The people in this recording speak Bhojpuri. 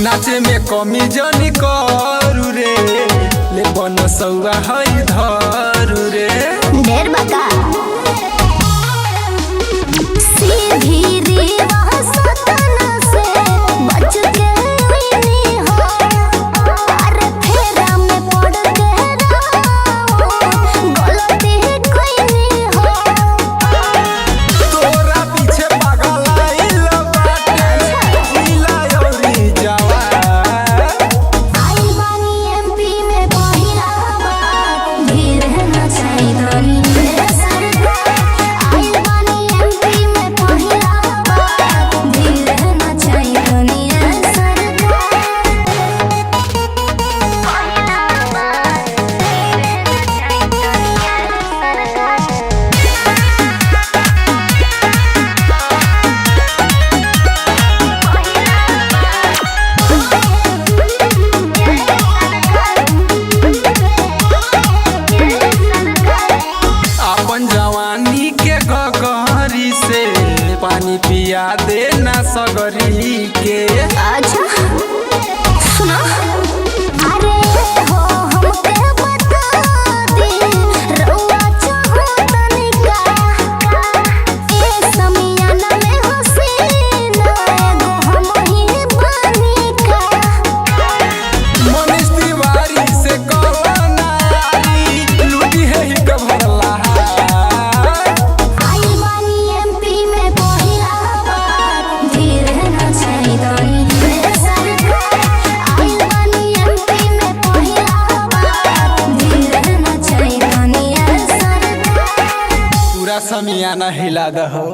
नाचे में कमी जनी करू रे, ले बन सौआ हई धरू रे। ढेर बका सीधी रीवा सतना से बच के नहीं हो, अरे फेरा में पड़ के गलती कोई नहीं हो। तोरा पीछे पागल आइल बाटे इला औरी जावा। आई बानी एमपी में पहिला बार, धीर न चाहिए धनी मेरे सरकार। आई बानी एमपी में पहिला बार, धीर न चाहिए धनी मेरे सरकार। पहिला बार, धीर न चाहिए धनी अपन जवानी के गगरी से पानी पिया देना सगरी के। अच्छा सुना, अरे हो हमके बता दे रउआ चाहो तनिका, ए समियाना में हसीना एगो हम ही बनिका। मनीष तिवारी से कहना यारी लूटी है ही कभरला। आई बानी एमपी में पहिला बार, धीर न चाहिए धनी मेरे सरकार। आई बानी एमपी में पहिला बार, धीर न चाहिए धनी मेरे सरकार। पूरा समियाना हिला दहो।